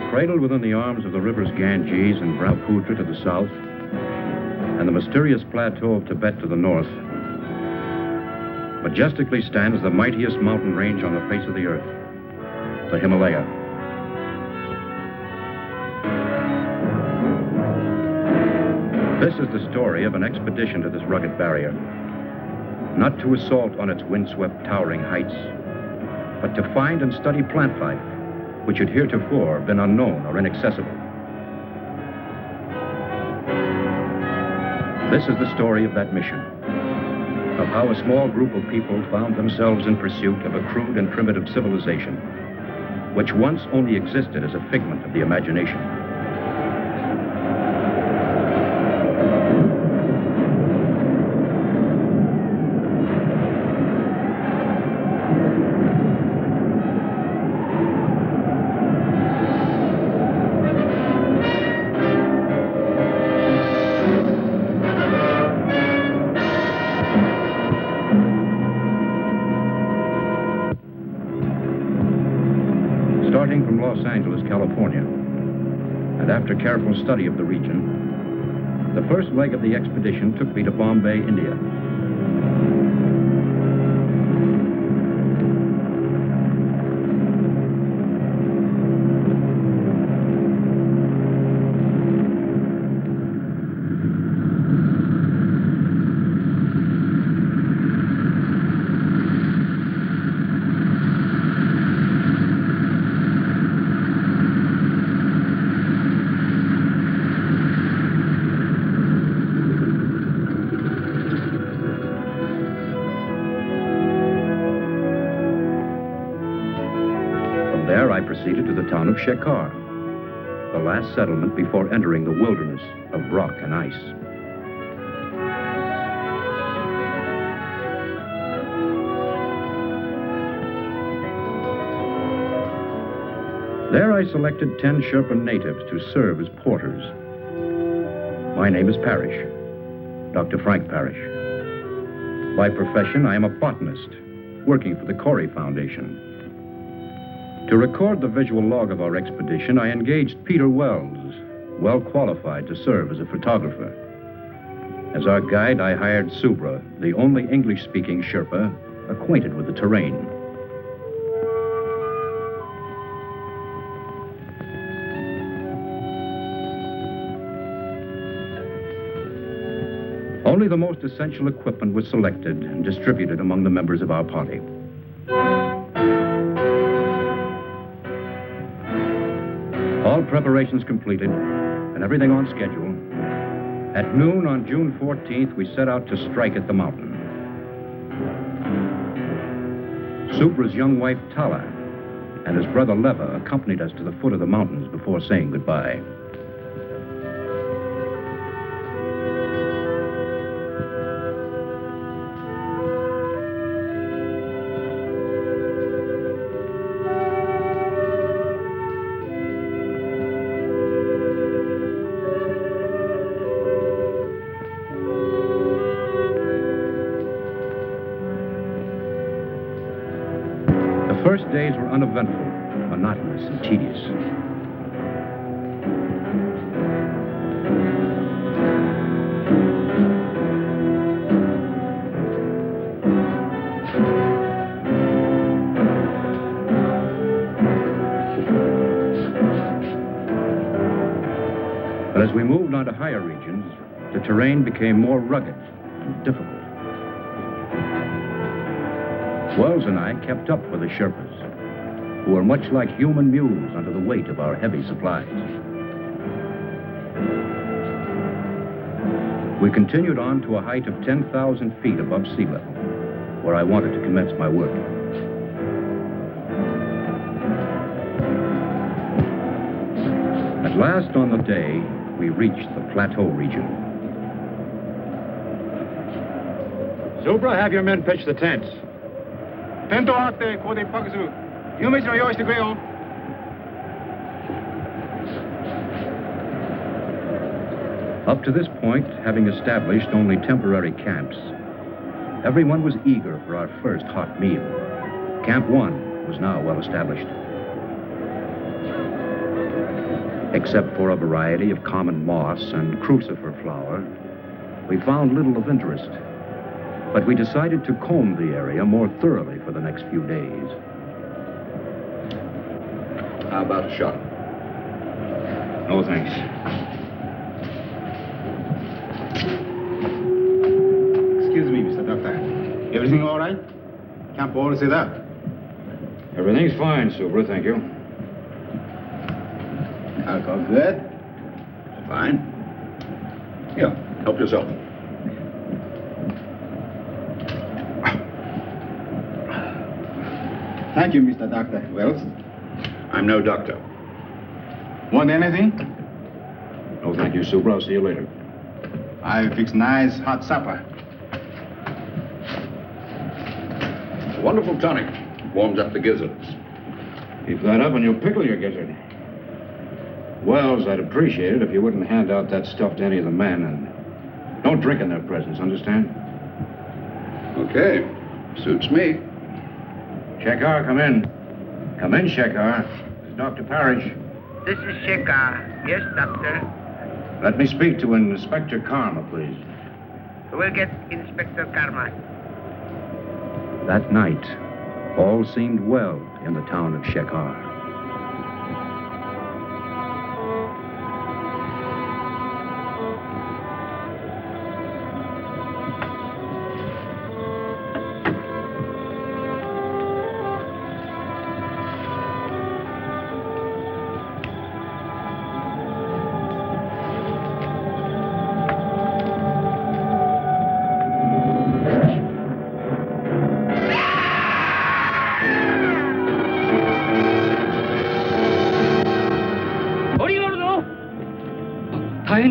Cradled within the arms of the rivers Ganges and Brahmaputra to the south, and the mysterious plateau of Tibet to the north, majestically stands the mightiest mountain range on the face of the earth, the Himalaya. This is the story of an expedition to this rugged barrier, not to assault on its windswept, towering heights, but to find and study plant life, which had heretofore been unknown or inaccessible. This is the story of that mission, of how a small group of people found themselves in pursuit of a crude and primitive civilization, which once only existed as a figment of the imagination. Starting from Los Angeles, California, and after careful study of the region, the first leg of the expedition took me to Bombay, India. There I proceeded to the town of Shekhar, the last settlement before entering the wilderness of rock and ice. There I selected 10 Sherpa natives to serve as porters. My name is Parrish, Dr. Frank Parrish. By profession, I am a botanist, working for the Corey Foundation. To record the visual log of our expedition, I engaged Peter Wells, well qualified to serve as a photographer. As our guide, I hired Subra, the only English-speaking Sherpa acquainted with the terrain. Only the most essential equipment was selected and distributed among the members of our party. All preparations completed, and everything on schedule, at noon on June 14th, we set out to strike at the mountain. Subra's young wife, Tala, and his brother, Leva, accompanied us to the foot of the mountains before saying goodbye. The first days were uneventful, monotonous, and tedious. But as we moved on to higher regions, the terrain became more rugged and difficult. Wells and I kept up with the Sherpas, who were much like human mules under the weight of our heavy supplies. We continued on to a height of 10,000 feet above sea level, where I wanted to commence my work. At last on the day, we reached the plateau region. Subra, have your men pitch the tents. Tento ate, kode pakasu. Yumichi no yoi shite kure yo. Up to this point, having established only temporary camps, Everyone was eager for our first hot meal. Camp 1 was now well established. Except for a variety of common moss and crucifer flower, we found little of interest. But we decided to comb the area more thoroughly for the next few days. How about a shot? No, thanks. Excuse me, Mr. Doctor. Everything all right? Camp all set up. Everything's fine, Super, thank you. Alcohol good? Fine. Here, help yourself. Thank you, Mr. Doctor. Wells, I'm no doctor. want anything? No, thank you, Super. I'll see you later. I'll fix nice hot supper. Wonderful tonic. Warms up the gizzards. Keep that up and you'll pickle your gizzard. Wells, I'd appreciate it if you wouldn't hand out that stuff to any of the men, and don't drink in their presence, understand? Okay. Suits me. Shekhar, come in. Come in, Shekhar. This is Dr. Parrish. This is Shekhar. Yes, Doctor. Let me speak to Inspector Karma, please. We'll get Inspector Karma. That night, all seemed well in the town of Shekhar.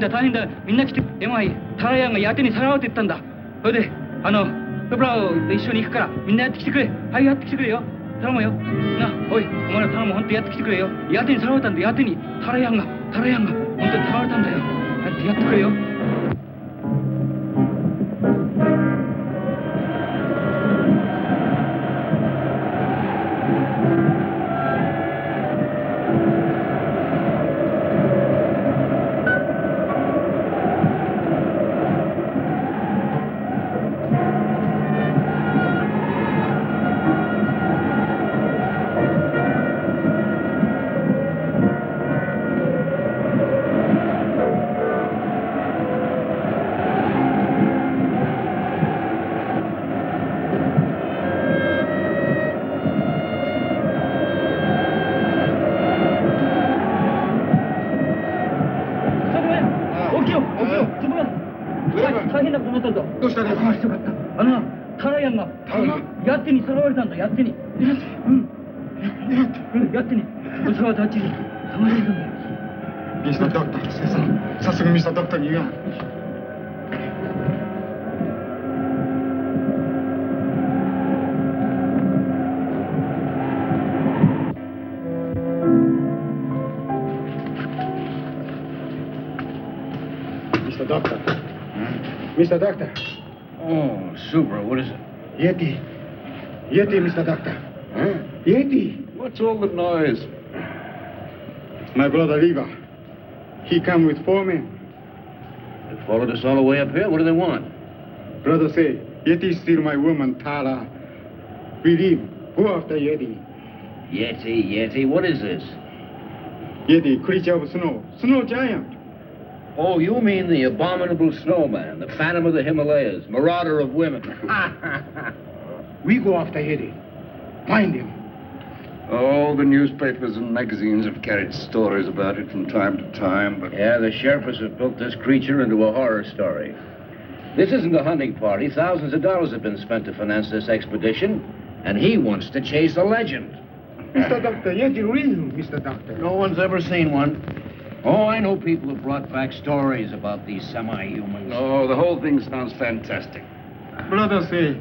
다행이다.みんな来て電話いタラヤンがヤテにさらわれてったんだ。それでプブラウと一緒に行くからみんなやってきてくれ。はい、やってきてくれよ。頼むよな。おい、お前ら頼む。本当やってきてくれよ。ヤテにさらわれたんだ。ヤテにタラヤンが本当にさらわれたんだよ。やってくれよ。ヤッテにさらわれたんだ。ヤッテに。ヤッテに。それはタッチにさまれたんだよ。ミスタードクター、先生。早速ミスタードクターに言うが。Mr. Doctor. Mr. Doctor. Oh, Super, what is it? Yeti. Yeti, Mr. Doctor. Huh? Yeti. What's all the noise? My brother Lever. He come with 4 men. They followed us all the way up here. What do they want? Brother say, Yeti steal my woman, Tara. We leave. Go after Yeti. Yeti. What is this? Yeti, creature of snow. Snow giant. Oh, you mean the abominable snowman, the phantom of the Himalayas, marauder of women. We go after Yeti. Find him. Oh, the newspapers and magazines have carried stories about it from time to time, but... Yeah, the Sherpas have built this creature into a horror story. This isn't a hunting party. Thousands of dollars have been spent to finance this expedition, and he wants to chase a legend. Mr. Doctor, Yeti real, Mr. Doctor. No one's ever seen one. Oh, I know people have brought back stories about these semi-humans. Oh, the whole thing sounds fantastic. Brother say,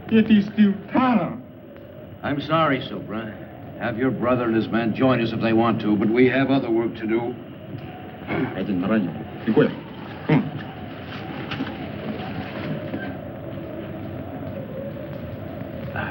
Yeti steal Tara. I'm sorry, Supra. Have your brother and his men join us if they want to, but we have other work to do. Because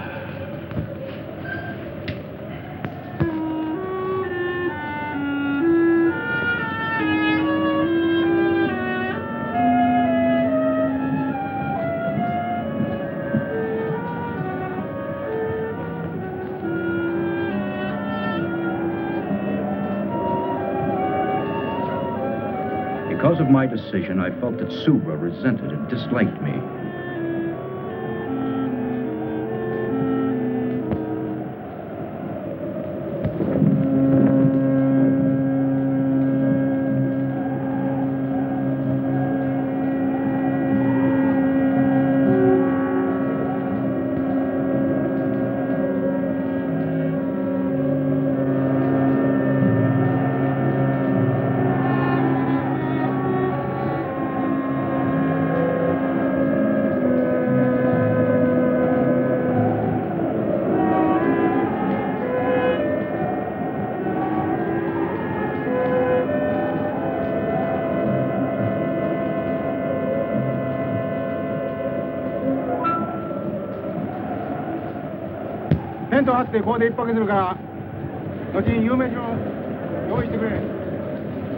of my decision, I felt that Subra resented and disliked me.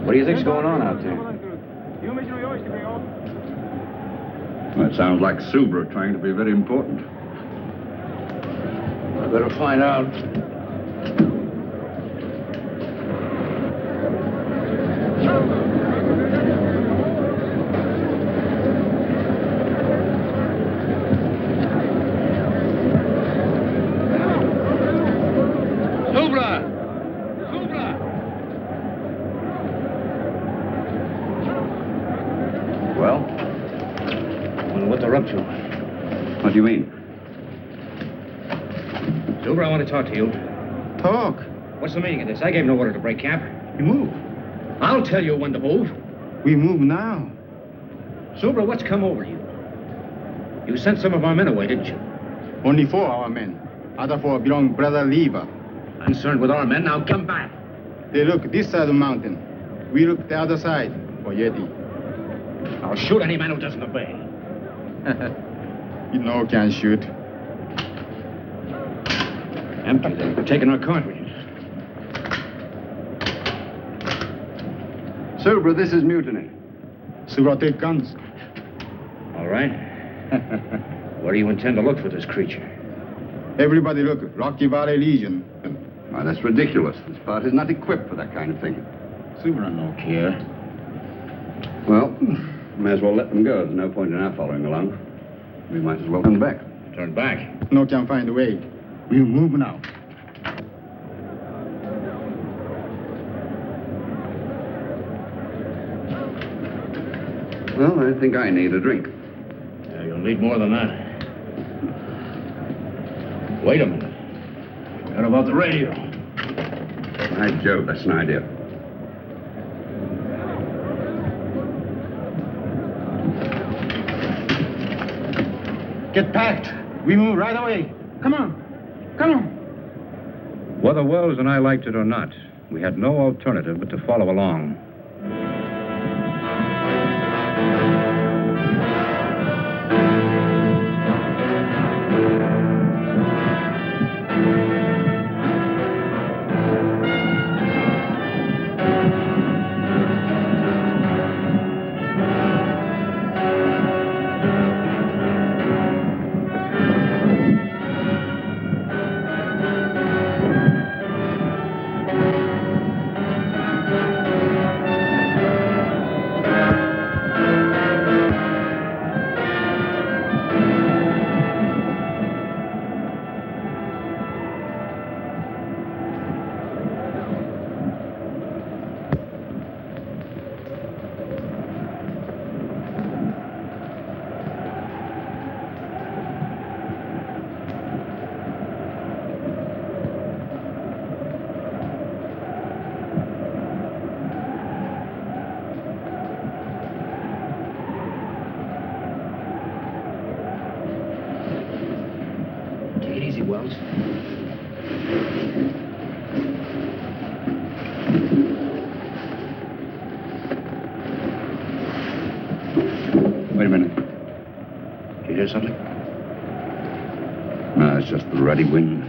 What do you think's going on out there? Well, it sounds like Subra trying to be very important. I better find out. What do you mean? Subra, I want to talk to you. Talk. What's the meaning of this? I gave no order to break camp. We move. I'll tell you when to move. We move now. Subra, what's come over you? You sent some of our men away, didn't you? Only 4 our men. Other 4 belong Brother Lever. Concerned with our men, now come back. They look this side of the mountain. We look the other side for Yeti. I'll shoot any man who doesn't obey. You know can shoot. Empty. They're taking our cartridges. Subra, this is mutiny. Subra, take guns. All right. Where do you intend to look for this creature? Everybody look. Rocky Valley Legion. Why, that's ridiculous. This part is not equipped for that kind of thing. Subra no care. Well, may as well let them go. There's no point in our following along. We might as well turn back. Turn back? No can find a way. We move now. Well, I think I need a drink. Yeah, you'll need more than that. Wait a minute. What about the radio? By Jove, that's an idea. Get packed. We move right away. Come on. Come on. Whether Wells and I liked it or not, we had no alternative but to follow along. Wells. Wait a minute. Did you hear something? No, it's just the ruddy wind.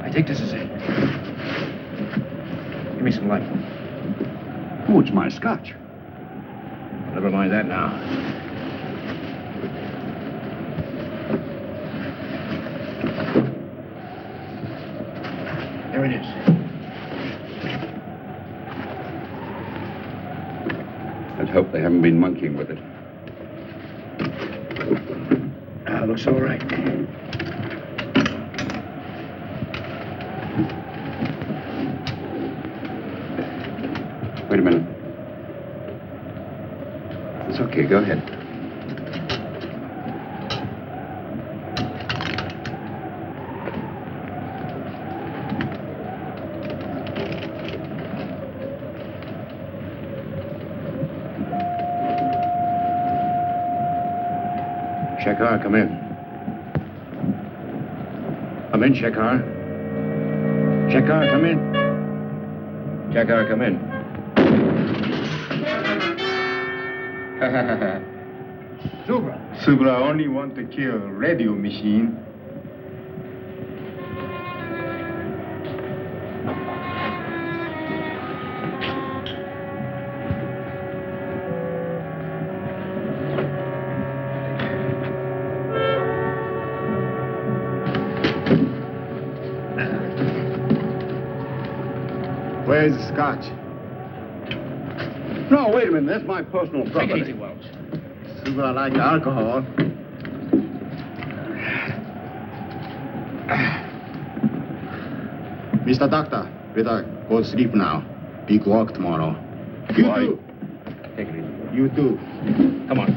I think this is it. Give me some light. Oh, it's my scotch. Never mind that now. There it is. Let's hope they haven't been monkeying with it. Looks all right. Wait a minute. It's okay, go ahead. Shekhar, come in. Come in, Shekhar. Shekhar, come in. Shekhar, come in. Subra only want to kill radio machine. Where's the scotch? No, wait a minute. That's my personal property. Take it easy, Wells. Subra like alcohol. Mr. Doctor, better go to sleep now. Big work tomorrow. You Why? too. Take it easy. You too. Come on.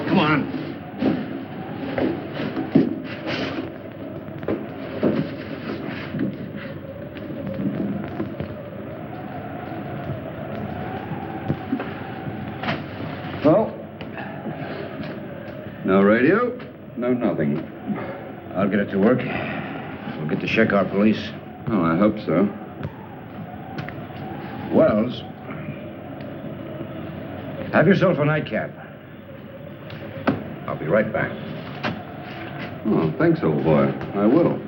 Come on. Well, no radio, no nothing. I'll get it to work. We'll get the Shekhar police. Oh, I hope so. Wells, have yourself a nightcap. I'll be right back. Oh, thanks, old boy. I will.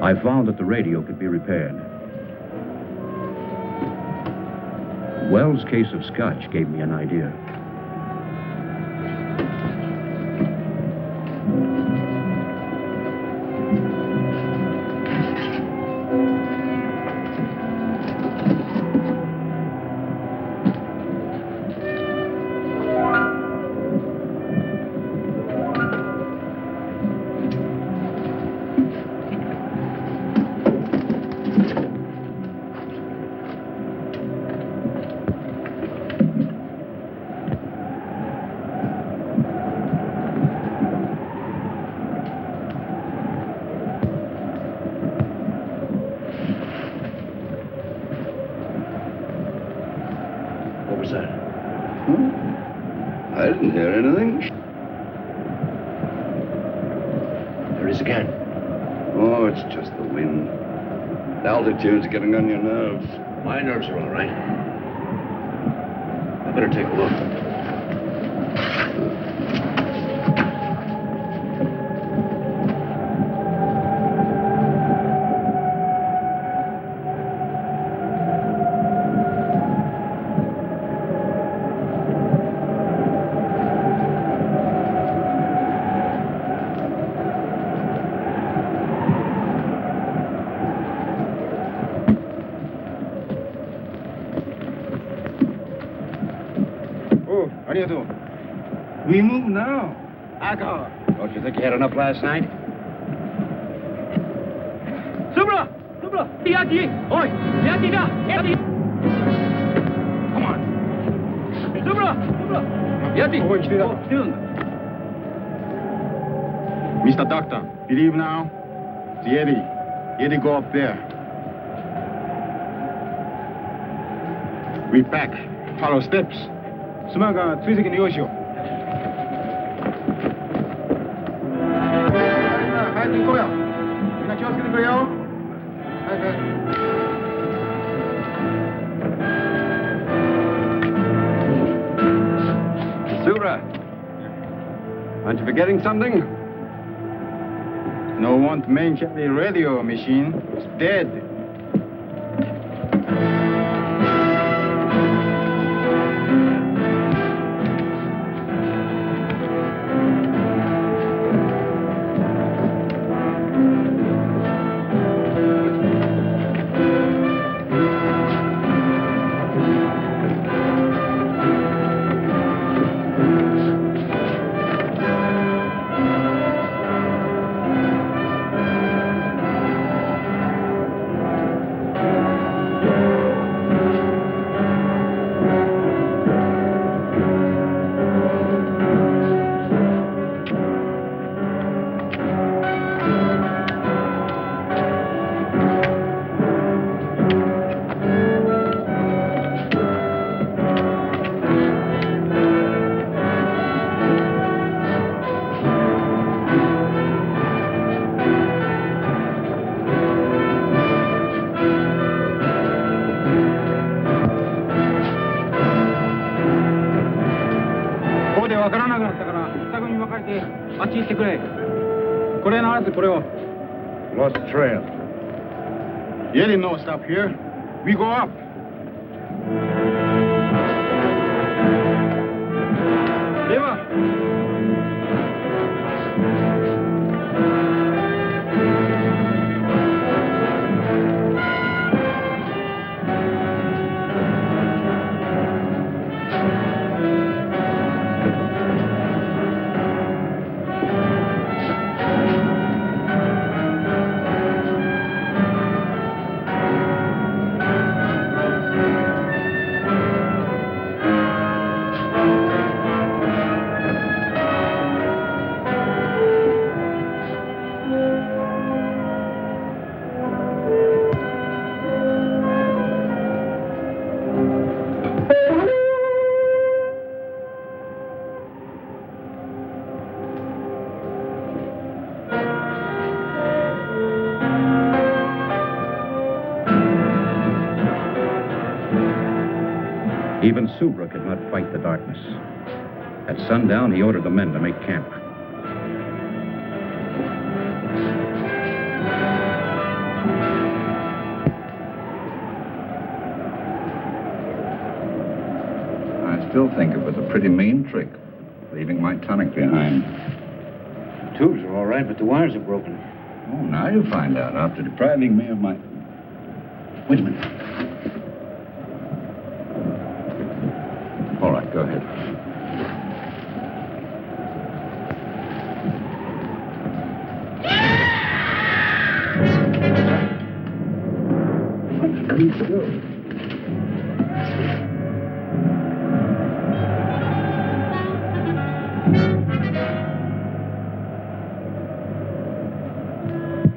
I found that the radio could be repaired. Wells' case of scotch gave me an idea. What was that? I didn't hear anything. There it is again. Oh, it's just the wind. The altitude's getting on your nerves. My nerves are all right. I better take a look. We move now. Alcohol. Don't you think you had enough last night? Subra! Subra! Yeti! Oi! Yeti da! Yeti! Come on. Subra! Subra! Yeti! ここに来てた。来てるんだ。Mr. Doctor, believe now? The Yeti. Yeti go up there. We back. Follow steps. 스마가追跡に用意しよう. Sura, aren't you forgetting something? No one to mention the radio machine. It's dead. Lost trail. Yeti no stop here. We go up. Even Subra could not fight the darkness. At sundown, he ordered the men to make camp. I still think it was a pretty mean trick, leaving my tonic behind. The tubes are all right, but the wires are broken. Oh, now you'll find out, after depriving me of my... Wait a minute. All right, go ahead.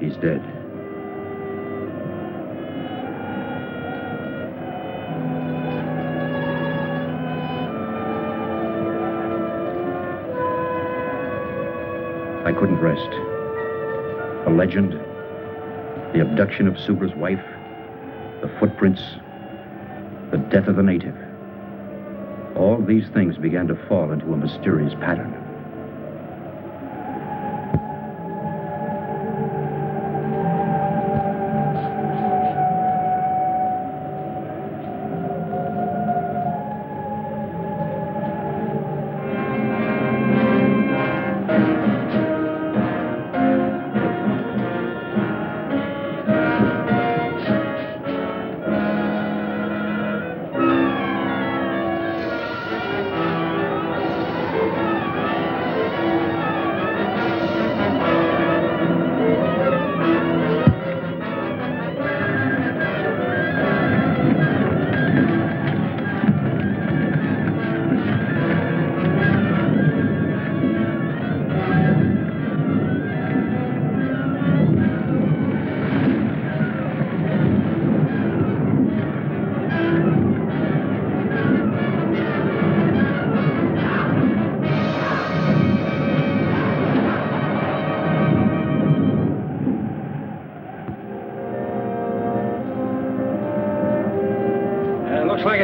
He's dead. I couldn't rest. The legend, the abduction of Subra's wife, the footprints, the death of the native. All these things began to fall into a mysterious pattern.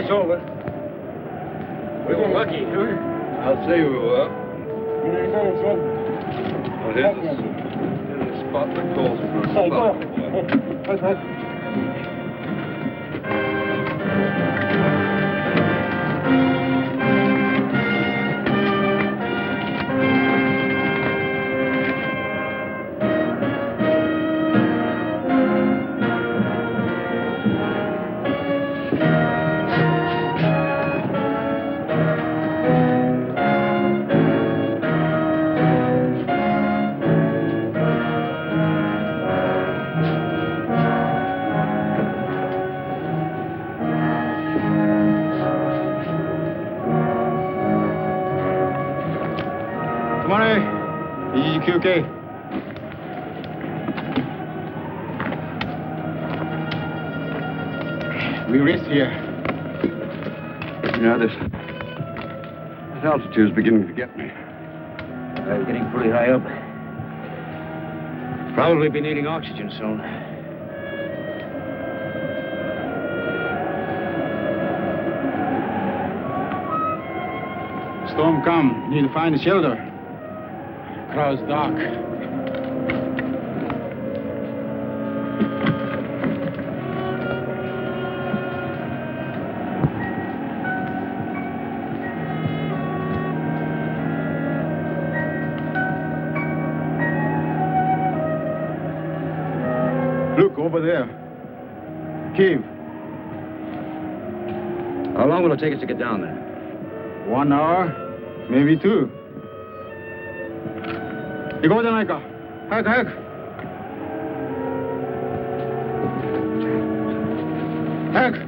It's over. We were lucky, huh? I'll say we were. Well, here's a spot that calls for a spot. Okay. We rest here. Yeah, this altitude is beginning to get me. We're getting pretty high up. Probably be needing oxygen soon. Storm come. Need to find a shelter. Crowd's dark. Look, over there. Cave. How long will it take us to get down there? 1 hour, maybe 2. 行こうじゃないか。早く早く。早く。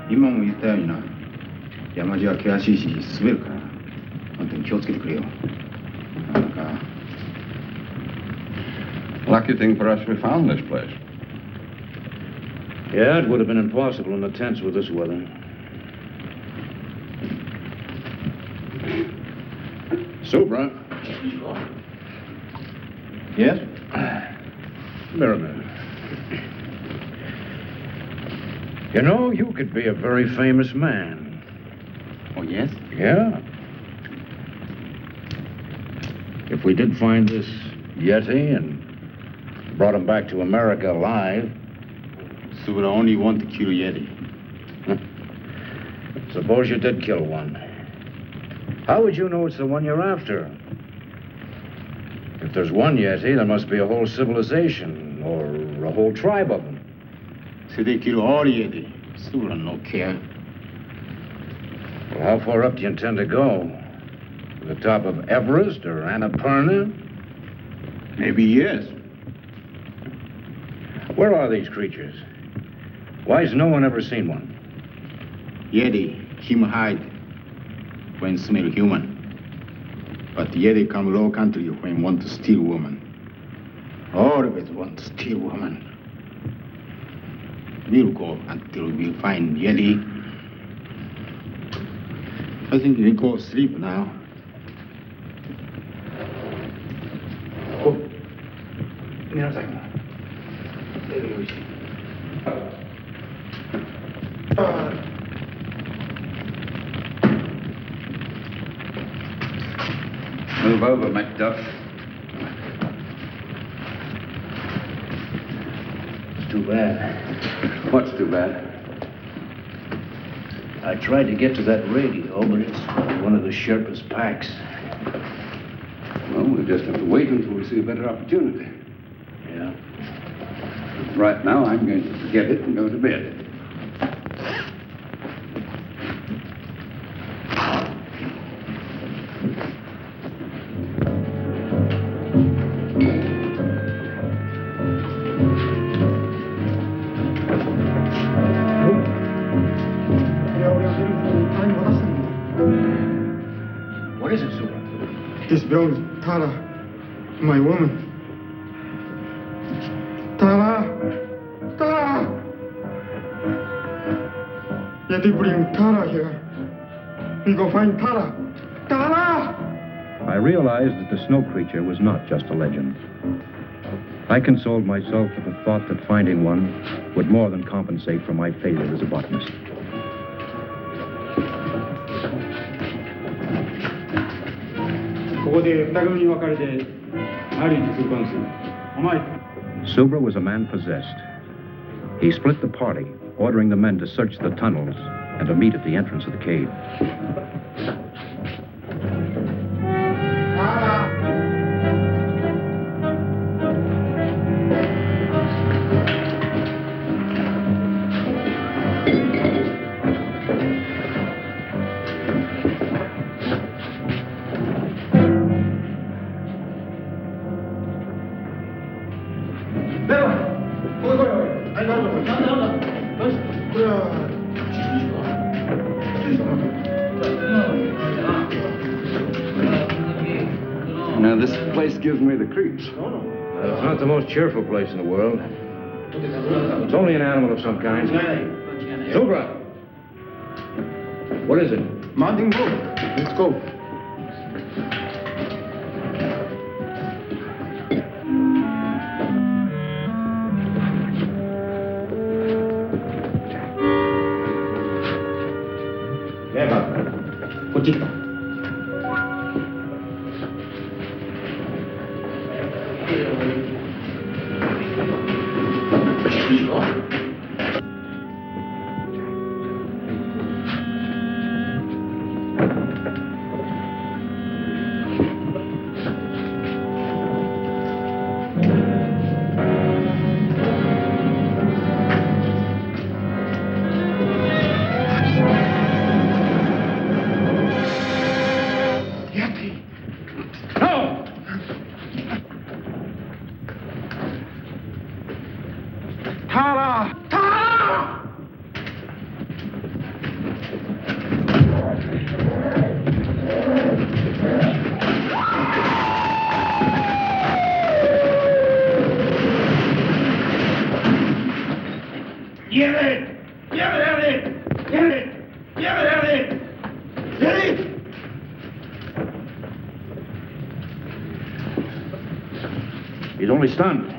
今も言ったようにな、山路は険しいし滑るから、本当に気をつけてくれよ。なんか。Lucky thing for us we found this place. Yeah, it would have been impossible in the tents with this weather. Soup, right? Yes? Very good. You know, you could be a very famous man. Oh, yes? Yeah. If we did find this Yeti and brought him back to America alive. So would I only want to kill Yeti. Suppose you did kill one. How would you know it's the one you're after? If there's one Yeti, there must be a whole civilization or a whole tribe of them. So they kill all Yeti. So would I no care. Well, how far up do you intend to go? To the top of Everest or Annapurna? Maybe yes. Where are these creatures? Why has no one ever seen one? Yeti, him hide when smell human. But Yeti come low country when want to steal woman. Always want to steal woman. We'll go until we find Yeti. I think we go sleep now. Oh, 皆さん。over, Macduff. It's too bad. What's too bad? I tried to get to that radio, but it's one of the Sherpa's packs. Well, we'll just have to wait until we see a better opportunity. Yeah. Right now, I'm going to forget it and go to bed. What is it, Super? This belongs to Tara, my woman. Tara! Tara! Yeti bring Tara here. We go find Tara. Tara! I realized that the snow creature was not just a legend. I consoled myself with the thought that finding one would more than compensate for my failure as a botanist. Subra was a man possessed. He split the party, ordering the men to search the tunnels and to meet at the entrance of the cave. Now, this place gives me the creeps. It's not the most cheerful place in the world. It's only an animal of some kind. Subra! What is it? Mountain Blue. Let's go. He's only stunned.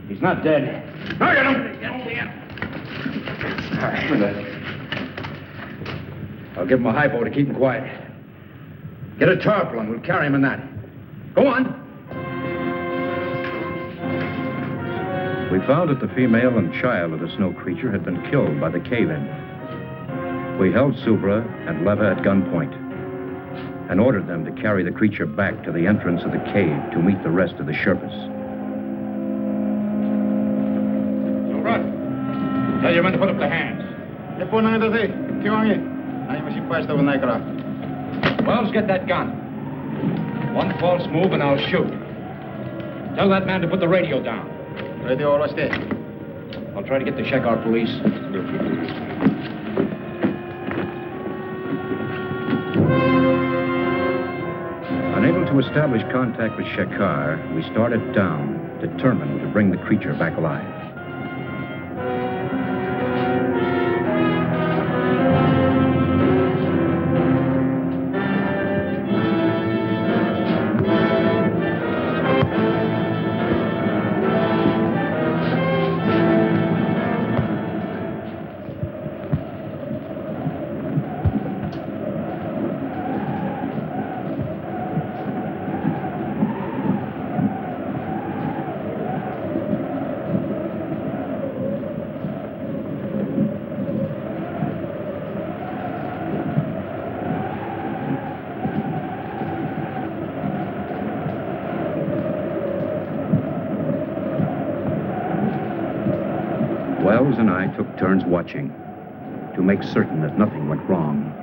He's not dead. No, get him! All right. I'll give him a hypo to keep him quiet. Get a tarpaulin. We'll carry him in that. Go on. We found that the female and child of the snow creature had been killed by the cave-in. We held Subra and Leva at gunpoint and ordered them to carry the creature back to the entrance of the cave to meet the rest of the Sherpas. Subra, tell your men to put up their hands. Wells, get that gun. One false move and I'll shoot. Tell that man to put the radio down. I'll try to get the Shekar police. Unable to establish contact with Shekar, we started down, determined to bring the creature back alive. Wells and I took turns watching to make certain that nothing went wrong.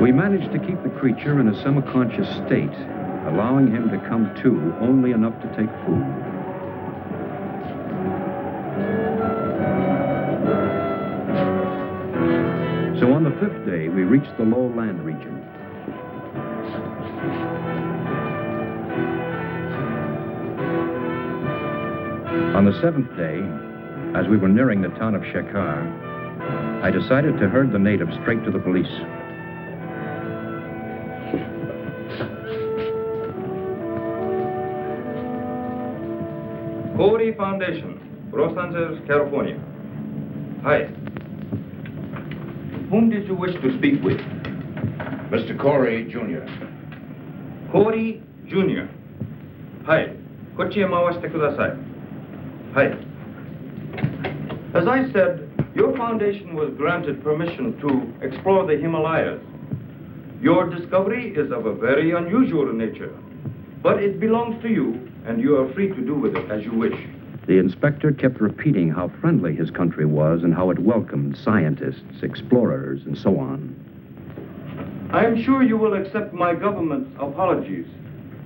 We managed to keep the creature in a semi-conscious state, allowing him to come to only enough to take food. So on the 5th day, we reached the low land region. On the 7th day, as we were nearing the town of Shekhar, I decided to herd the natives straight to the police. Corey Foundation, Los Angeles, California. Hi. Whom did you wish to speak with? Mr. Corey, Jr. Corey, Jr. はい。こっちへ回してください。はい。As I said, your foundation was granted permission to explore the Himalayas. Your discovery is of a very unusual nature, but it belongs to you, and you are free to do with it as you wish. The inspector kept repeating how friendly his country was and how it welcomed scientists, explorers, and so on. I am sure you will accept my government's apologies,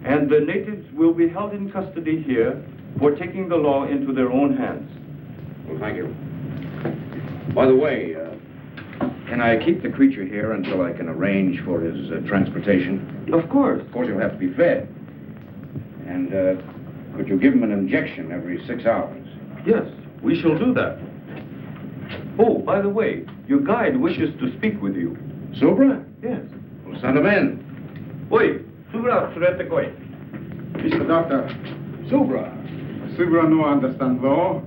and the natives will be held in custody here for taking the law into their own hands. Well, thank you. By the way, can I keep the creature here until I can arrange for his transportation? Of course. Of course, he'll have to be fed. And could you give him an injection every 6 hours? Yes, we shall do that. Oh, by the way, your guide wishes to speak with you. Subra? Yes. Well, send him in. Oi, Subra, surete koi. Mr. Doctor, Subra. Subra no understand law.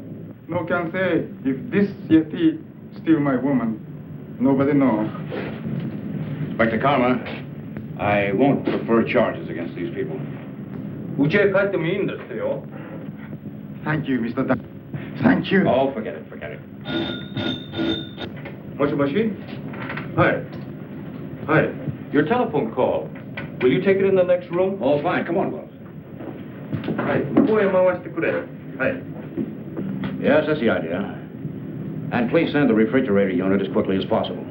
No can say if this Yeti steal my woman. Nobody know. Inspector Karma, I won't prefer charges against these people. Thank you, Mr. Doctor. Thank you. Oh, forget it, forget it. Moshi? Hi. Hi. Your telephone call. Will you take it in the next room? Oh, fine. Come on, Wells. Hi. Hi. Yes, that's the idea. And please send the refrigerator unit as quickly as possible.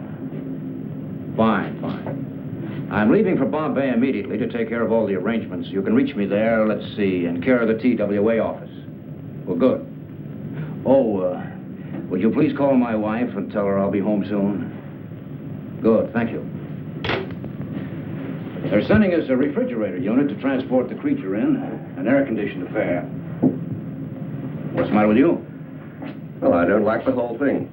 Fine, fine. I'm leaving for Bombay immediately to take care of all the arrangements. You can reach me there, let's see, in care of the TWA office. Well, good. Oh, would you please call my wife and tell her I'll be home soon? Good, thank you. They're sending us a refrigerator unit to transport the creature in, an air-conditioned affair. What's the matter with you? Well, I don't like the whole thing.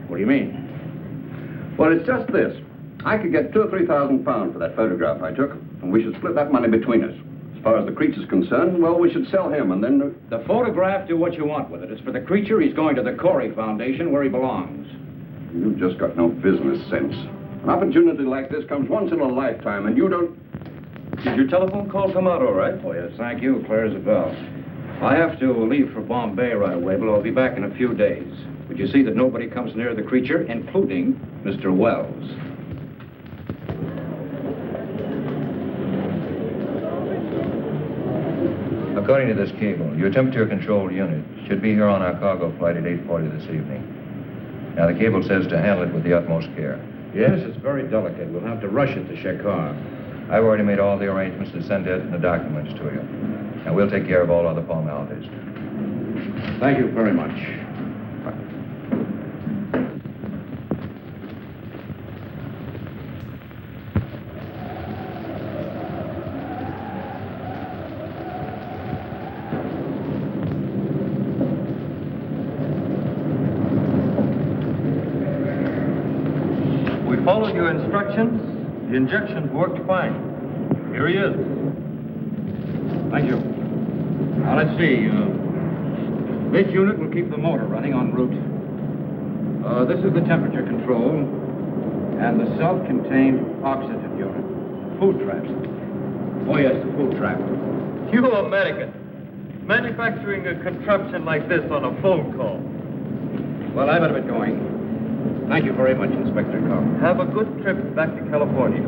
What do you mean? Well, it's just this. I could get 2,000 or 3,000 pounds for that photograph I took, and we should split that money between us. As far as the creature's concerned, well, we should sell him, and then... The photograph, do what you want with it. It's for the creature. He's going to the Corey Foundation, where he belongs. You've just got no business sense. An opportunity like this comes once in a lifetime, and you don't... Did your telephone call come out all right? Oh, yes, thank you. Clear as a bell. I have to leave for Bombay right away, but I'll be back in a few days. Would you see that nobody comes near the creature, including Mr. Wells? According to this cable, your temperature-controlled unit should be here on our cargo flight at 8:40 this evening. Now, the cable says to handle it with the utmost care. Yes, it's very delicate. We'll have to rush it to Shekhar. I've already made all the arrangements to send it and the documents to you. And we'll take care of all other formalities. Thank you very much. You followed your instructions. The injections worked fine. Here he is. Thank you. Now, let's see. This unit will keep the motor running en route. This is the temperature control and the self-contained oxygen unit. Food trap. Oh, yes, the food trap. You American. Manufacturing a contraption like this on a phone call. Well, I better be going. Thank you very much, Inspector Carr. Have a good trip back to California.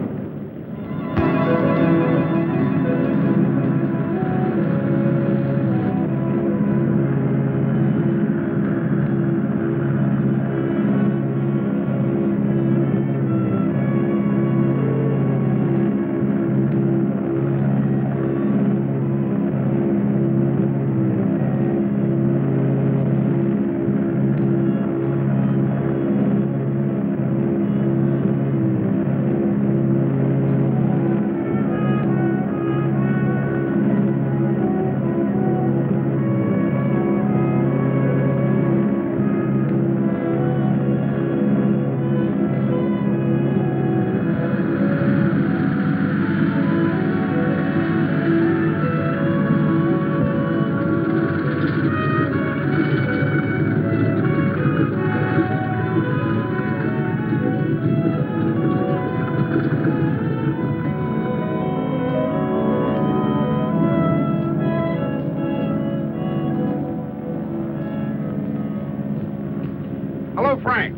Hello, Frank.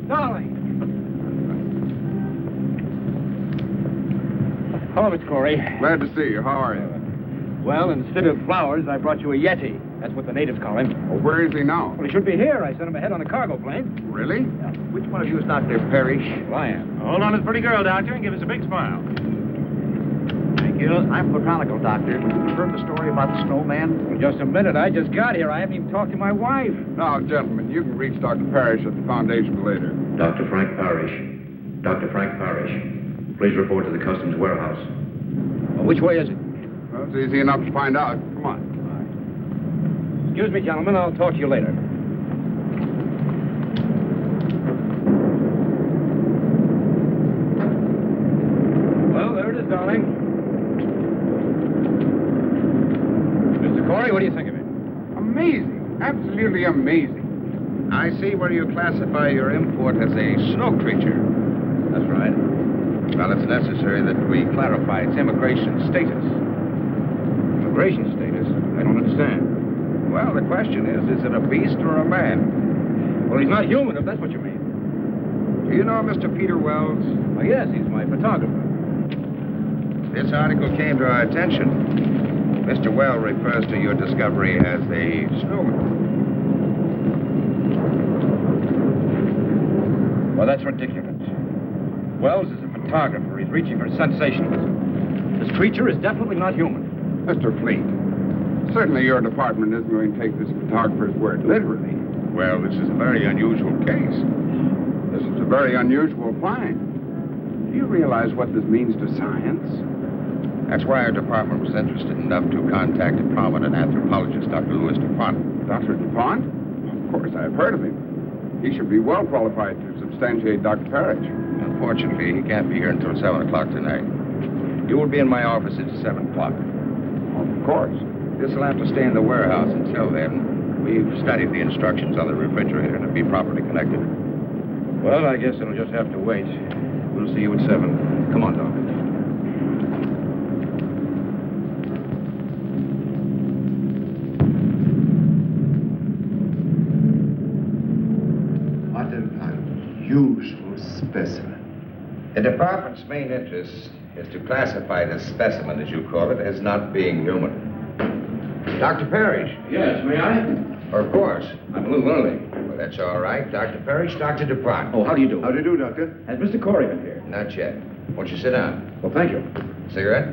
Darling. Hello, Mr. Corey. Glad to see you. How are you? Well, instead of flowers, I brought you a Yeti. That's what the natives call him. Well, where is he now? Well, he should be here. I sent him ahead on a cargo plane. Really? Yeah. Which one of you is Dr. Parrish? Well, I am. Hold on to the pretty girl, Doctor, and give us a big smile. Thank you. I'm botanical, Doctor. You heard the story about the snowman? Well, just a minute. I just got here. I haven't even talked to my wife. Now, gentlemen, you can reach Dr. Parrish at the Foundation later. Dr. Frank Parrish. Dr. Frank Parrish. Please report to the customs warehouse. Well, which way is it? Well, it's easy enough to find out. Come on. Excuse me, gentlemen. I'll talk to you later. Well, there it is, darling. Mr. Corey, what do you think of it? Amazing. Absolutely amazing. I see where you classify your import as a snow creature. That's right. Well, it's necessary that we clarify its immigration status. Immigration status? I don't understand. Well, the question is it a beast or a man? Well, he's not human, if that's what you mean. Do you know Mr. Peter Wells? Well, yes, he's my photographer. This article came to our attention. Mr. Wells refers to your discovery as a snowman. Well, that's ridiculous. Wells is a photographer. He's reaching for sensationalism. This creature is definitely not human. Mr. Fleet, certainly your department isn't going to take this photographer's word literally. Well, this is a very unusual case. This is a very unusual find. Do you realize what this means to science? That's why our department was interested enough to contact a prominent anthropologist, Dr. Louis DuPont. Dr. DuPont? Of course, I've heard of him. He should be well qualified to substantiate Dr. Parrish. Unfortunately, he can't be here until 7 o'clock tonight. You will be in my office at 7 o'clock. Of course. This will have to stay in the warehouse until then. We've studied the instructions on the refrigerator to be properly connected. Well, I guess it'll just have to wait. We'll see you at 7. Come on, Doc. What an unusual specimen. The department's main interest is to classify this specimen, as you call it, as not being human. Dr. Parrish. Yes, may I? Of course. I'm a little early. Well, that's all right. Dr. Parrish, Dr. DuPont. Oh, how do you do? How do you do, Doctor? Has Mr. Corey been here? Not yet. Won't you sit down? Well, thank you. Cigarette?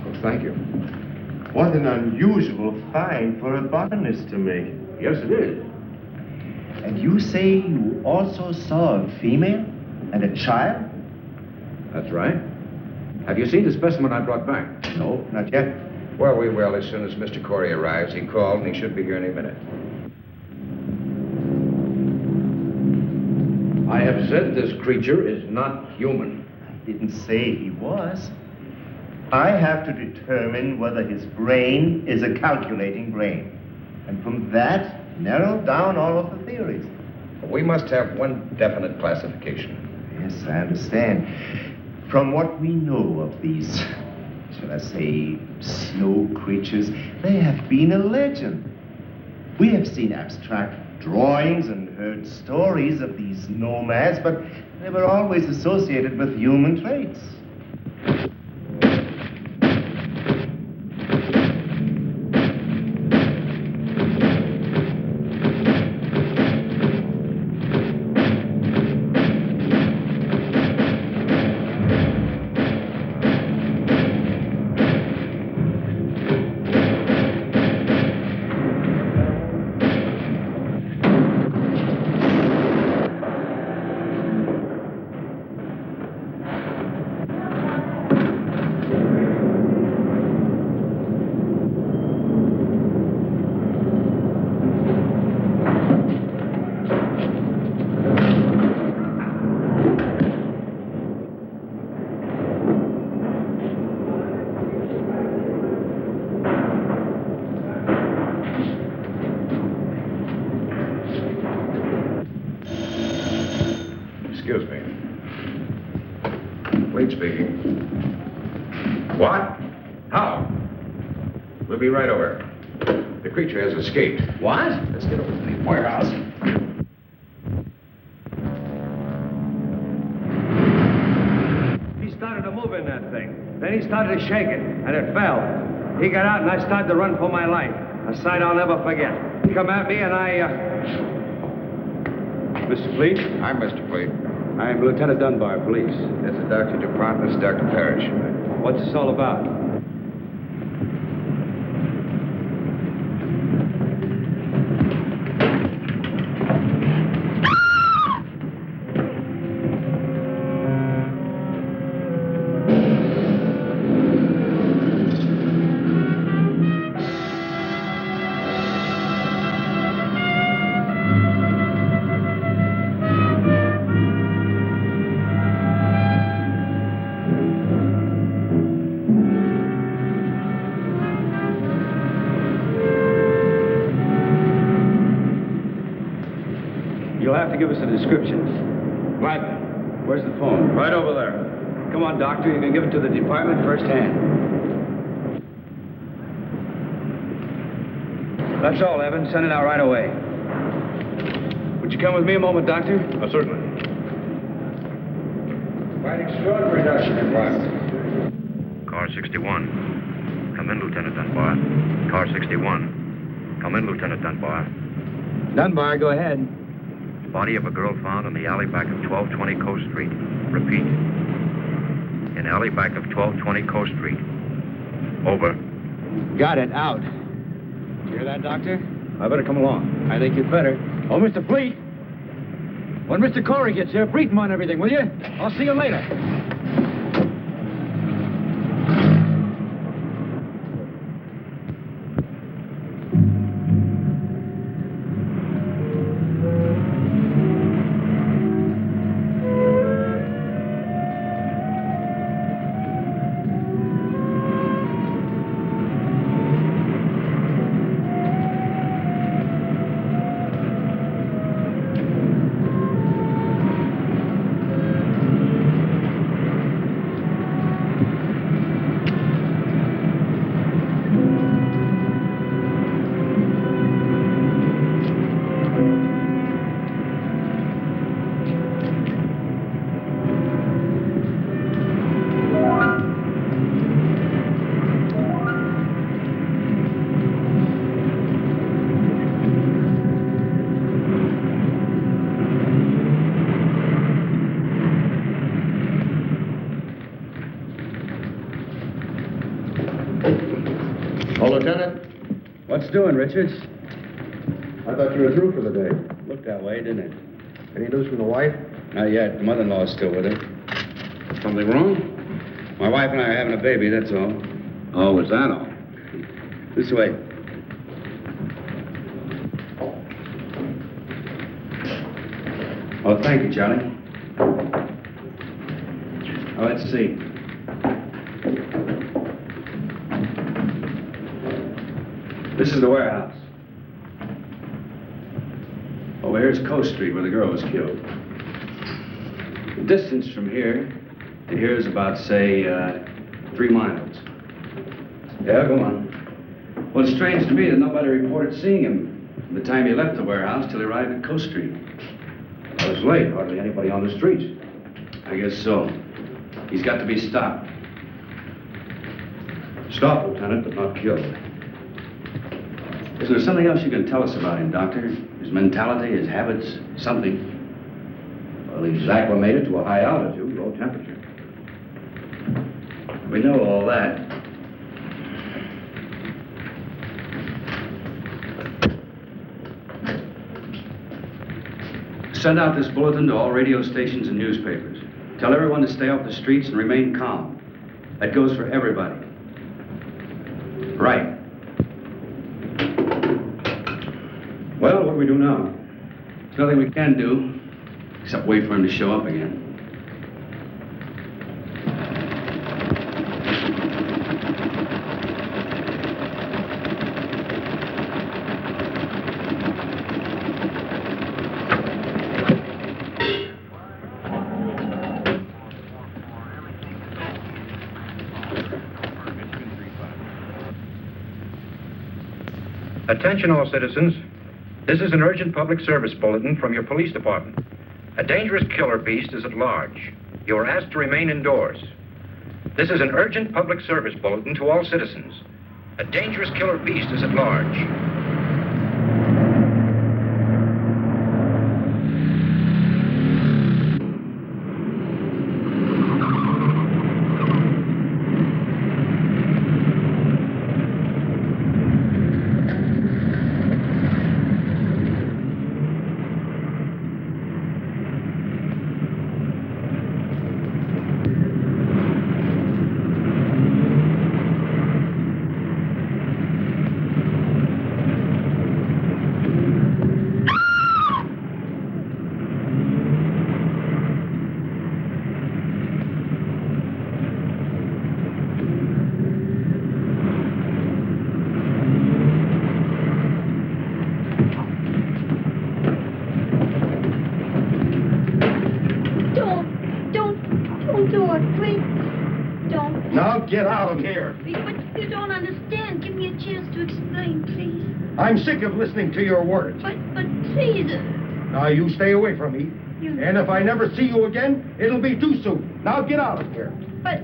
Oh, thank you. What an unusual find for a botanist to make. Yes, it is. And you say you also saw a female and a child? That's right. Have you seen the specimen I brought back? No, not yet. Well, we will as soon as Mr. Corey arrives. He called, and he should be here any minute. I have said this creature is not human. I didn't say he was. I have to determine whether his brain is a calculating brain. And from that, narrow down all of the theories. We must have one definite classification. Yes, I understand. From what we know of these, shall I say, snow creatures, they have been a legend. We have seen abstract drawings and heard stories of these nomads, but they were always associated with human traits. Excuse me. Fleet speaking. What? How? We'll be right over. The creature has escaped. What? Let's get over to the warehouse. He started to move in that thing. Then he started to shake it, and it fell. He got out, and I started to run for my life. A sight I'll never forget. He come at me, and Mr. Fleet? I'm Mr. Fleet. I'm Lieutenant Dunbar, police. This is Dr. DuPont. This is Dr. Parrish. What's this all about? You'll have to give us a description. Right. Where's the phone? Right over there. Come on, Doctor. You can give it to the department firsthand. That's all, Evan. Send it out right away. Would you come with me a moment, Doctor? Certainly. Quite extraordinary, Dr. DuPont. Car 61. Come in, Lieutenant Dunbar. Car 61. Come in, Lieutenant Dunbar. Dunbar, go ahead. Body of a girl found in the alley back of 1220 Coast Street. Repeat. In alley back of 1220 Coast Street. Over. Got it. Out. Hear that, Doctor? I better come along. I think you'd better. Oh, Mr. Fleet. When Mr. Corey gets here, brief him on everything, will you? I'll see you later. Lieutenant? What's doing, Richards? I thought you were through for the day. Looked that way, didn't it? Any news from the wife? Not yet. The mother-in-law's still with her. Something wrong? My wife and I are having a baby, that's all. Oh, is that all? This way. Oh, thank you, Charlie. Oh, let's see. This is the warehouse. Over here's Coast Street, where the girl was killed. The distance from here to here is about, say, 3 miles. Yeah, go on. Well, it's strange to me that nobody reported seeing him from the time he left the warehouse till he arrived at Coast Street. It was late, hardly anybody on the streets. I guess so. He's got to be stopped. Stopped, Lieutenant, but not killed. Is there something else you can tell us about him, Doctor? His mentality, his habits, something? Well, he's acclimated to a high altitude, low temperature. We know all that. Send out this bulletin to all radio stations and newspapers. Tell everyone to stay off the streets and remain calm. That goes for everybody. Right. Well, what do we do now? There's nothing we can do, except wait for him to show up again. Attention all citizens. This is an urgent public service bulletin from your police department. A dangerous killer beast is at large. You are asked to remain indoors. This is an urgent public service bulletin to all citizens. A dangerous killer beast is at large. Get out of here. But you don't understand. Give me a chance to explain, please. I'm sick of listening to your words. But please. Now, you stay away from me. And if I never see you again, it'll be too soon. Now, get out of here. But...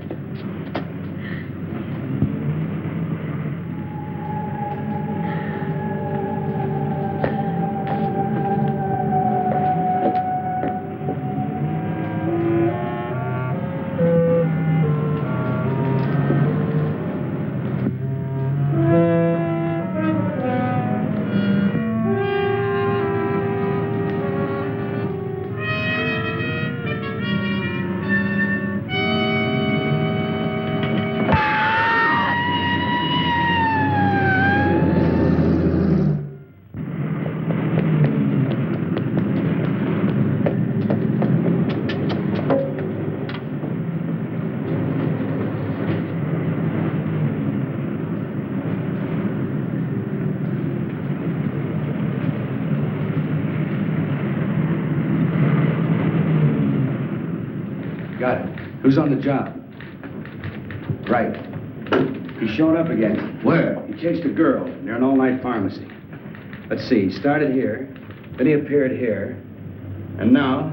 Who's on the job? Right. He showed up again. Where? He chased a girl near an all-night pharmacy. Let's see, he started here, then he appeared here, and now,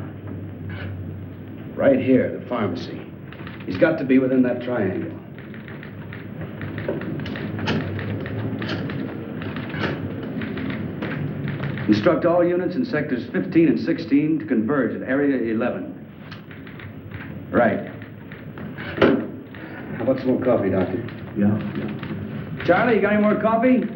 right here, the pharmacy. He's got to be within that triangle. Instruct all units in sectors 15 and 16 to converge at area 11. Right. How about some more coffee, Doctor? Yeah. Charlie, you got any more coffee?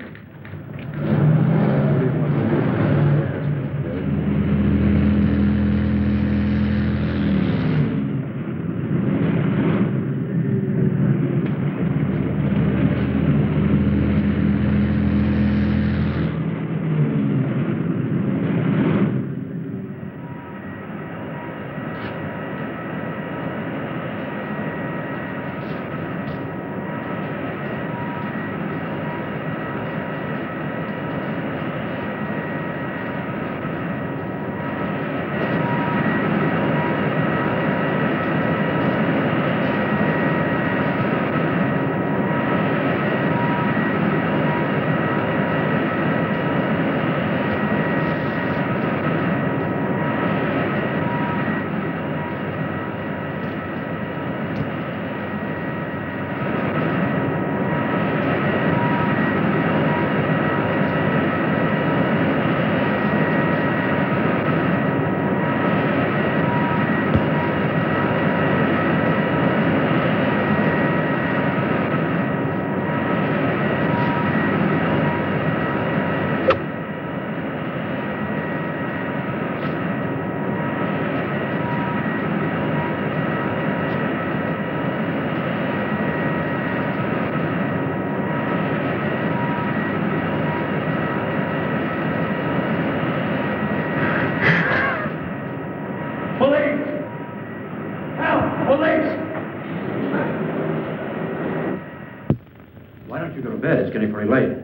getting pretty late.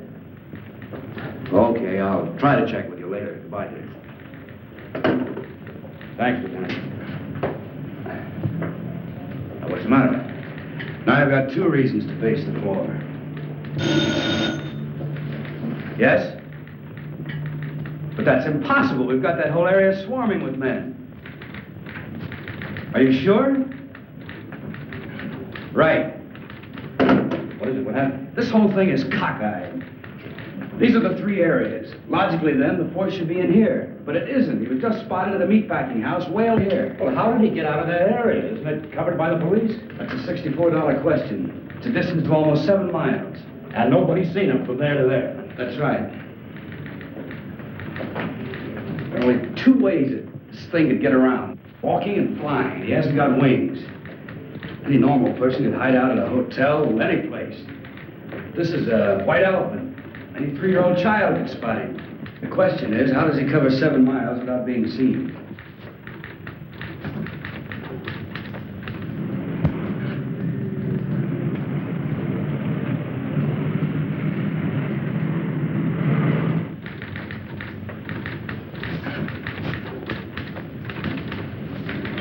Okay, I'll try to check with you later. Goodbye, dear. Thanks, Lieutenant. Now, what's the matter? Now, I've got 2 reasons to pace the floor. Yes? But that's impossible. We've got that whole area swarming with men. Are you sure? Right. What is it? What happened? This whole thing is cockeyed. These are the 3 areas. Logically, then, the 4th should be in here. But it isn't. He was just spotted at a meatpacking house way over here. Well, how did he get out of that area? Isn't it covered by the police? That's a $64 question. It's a distance of almost 7 miles. And nobody's seen him from there to there. That's right. There are only 2 ways that this thing could get around. Walking and flying. He hasn't got wings. Any normal person could hide out at a hotel or any place. This is a white elephant. Any 3-year-old child could spot him. The question is, how does he cover 7 miles without being seen?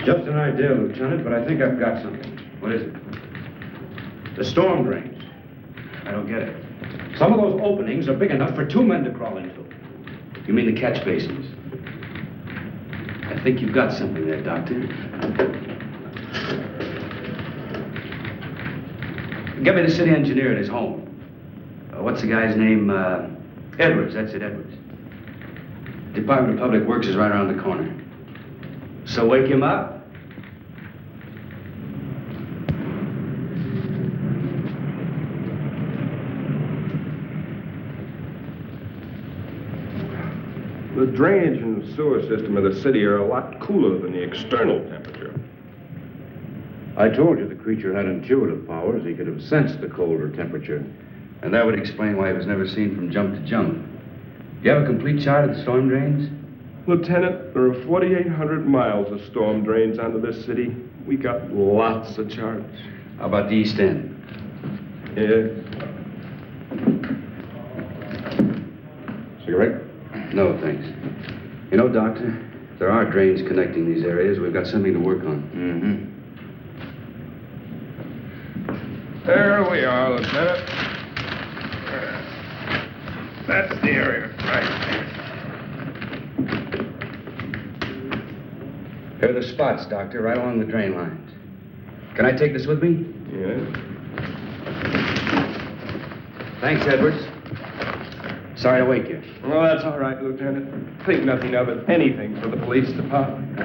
Just an idea, Lieutenant, but I think I've got something. What is it? The storm drains. I don't get it. Some of those openings are big enough for 2 men to crawl into. You mean the catch basins? I think you've got something there, Doctor. Get me the city engineer at his home. What's the guy's name? Edwards, that's it, Edwards. Department of Public Works is right around the corner. So wake him up. The drainage and sewer system of the city are a lot cooler than the external temperature. I told you the creature had intuitive powers. He could have sensed the colder temperature. And that would explain why he was never seen from jump to jump. You have a complete chart of the storm drains? Lieutenant, there are 4,800 miles of storm drains under this city. We got lots of charts. How about the East End? Yeah. Cigarette? No, thanks. You know, Doctor, if there are drains connecting these areas, we've got something to work on. There we are, Lieutenant. That's the area, right there. Here are the spots, Doctor, right along the drain lines. Can I take this with me? Yeah. Thanks, Edwards. Sorry to wake you. Well, that's all right, Lieutenant. Think nothing of it. Anything for the police department.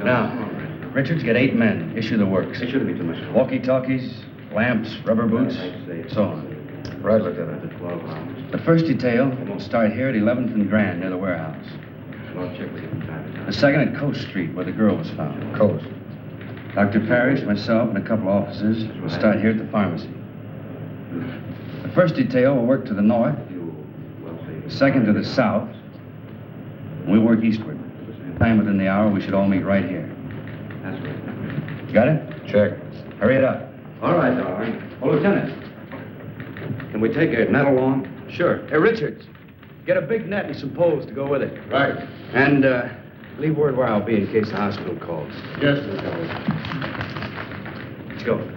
Now, Richards, get 8 men. Issue the works. It shouldn't be too much. Walkie-talkies, lamps, rubber boots, so on. Right, Lieutenant. The first detail will start here at 11th and Grand, near the warehouse. The second at Coast Street, where the girl was found. Coast. Dr. Parrish, myself, and a couple officers will start here at the pharmacy. The first detail will work to the north, the second to the south, and we work eastward. Time within the hour, we should all meet right here. Got it? Check. Hurry it up. All right, darling. Oh, Lieutenant, can we take a net along? Sure. Hey, Richards, get a big net and some poles to go with it. Right. And leave word where I'll be in case the hospital calls. Yes, Lieutenant. Let's go.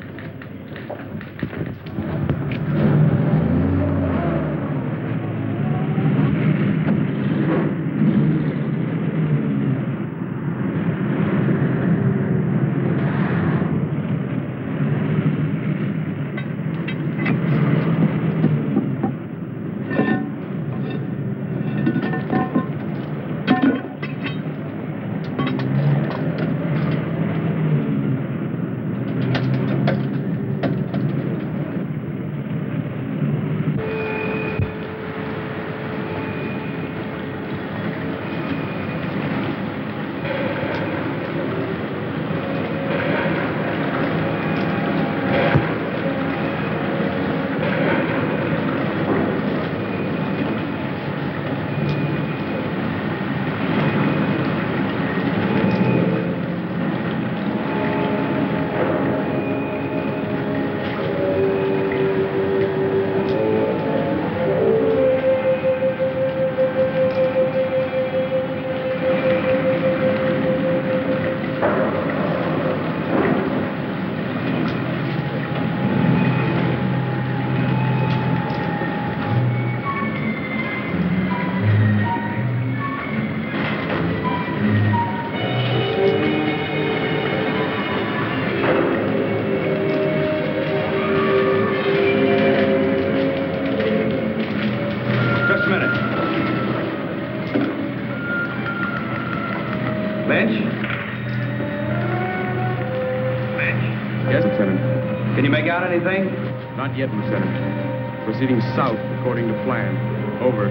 anything? Not yet, Lieutenant. Proceeding south according to plan. Over.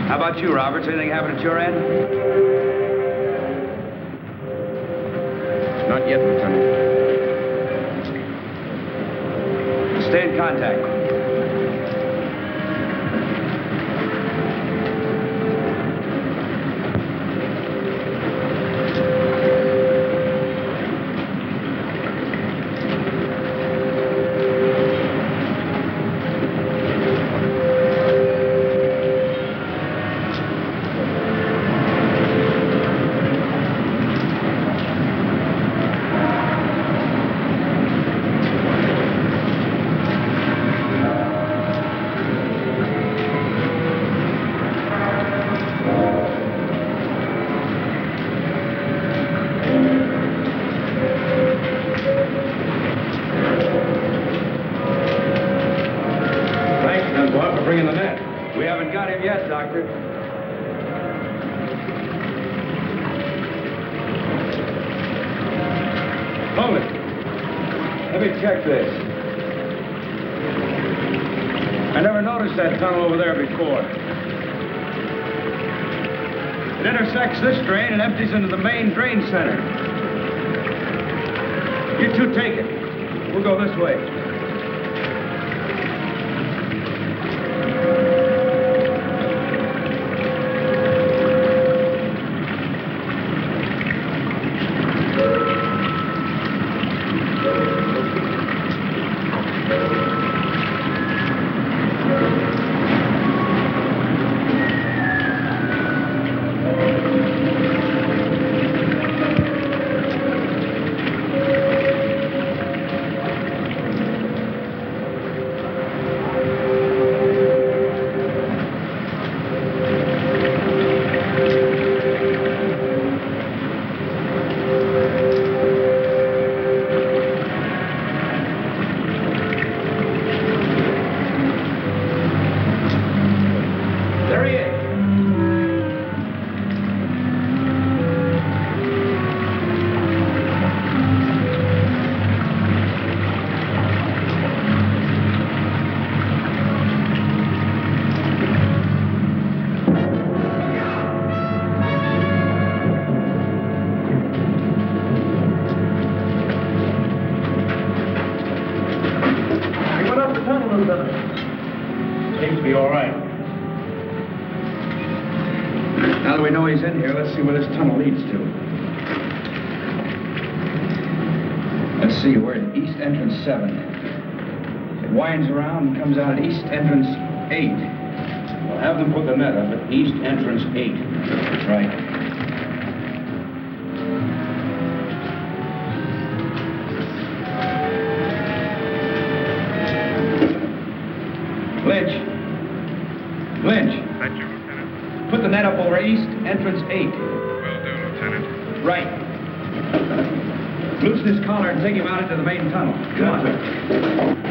How about you, Roberts? Anything happened at your end? Not yet, Lieutenant. Stay in contact. Check this. I never noticed that tunnel over there before. It intersects this drain and empties into the main drain center. You two take it. We'll go this way. Seems to be all right. Now that we know he's in here, let's see where this tunnel leads to. Let's see, we're at East Entrance 7. It winds around and comes out at East Entrance 8. We'll have them put the net up at East Entrance 8. That's right. Lynch. Thank you, Lieutenant. Put the net up over East Entrance 8. Will do, Lieutenant. Right. Loosen his collar and take him out into the main tunnel. Come on.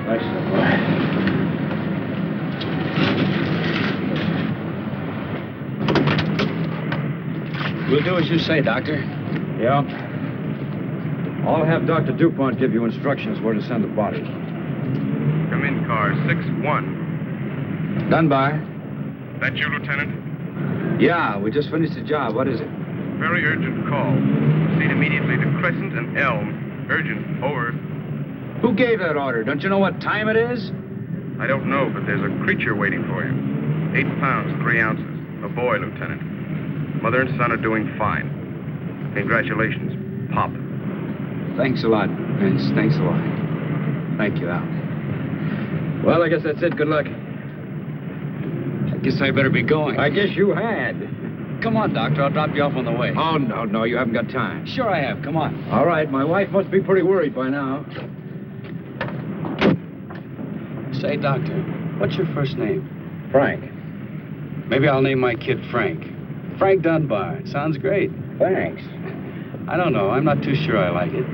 Nice, We'll do as you say, Doctor. Yeah. I'll have Dr. DuPont give you instructions where to send the body. Come in, car 6-1. Dunbar? That you, Lieutenant? Yeah, we just finished the job. What is it? Very urgent call. Proceed immediately to Crescent and Elm. Urgent. Over. Who gave that order? Don't you know what time it is? I don't know, but there's a creature waiting for you. 8 pounds, 3 ounces. A boy, Lieutenant. Mother and son are doing fine. Congratulations, Pop. Thanks a lot, Vince. Thanks a lot. Thank you, Al. Well, I guess that's it. Good luck. I guess I better be going. I guess you had. Come on, Doctor. I'll drop you off on the way. Oh, no, you haven't got time. Sure I have. Come on. All right, my wife must be pretty worried by now. Say, Doctor, what's your first name? Frank. Maybe I'll name my kid Frank. Frank Dunbar. Sounds great. Thanks. I don't know. I'm not too sure I like it.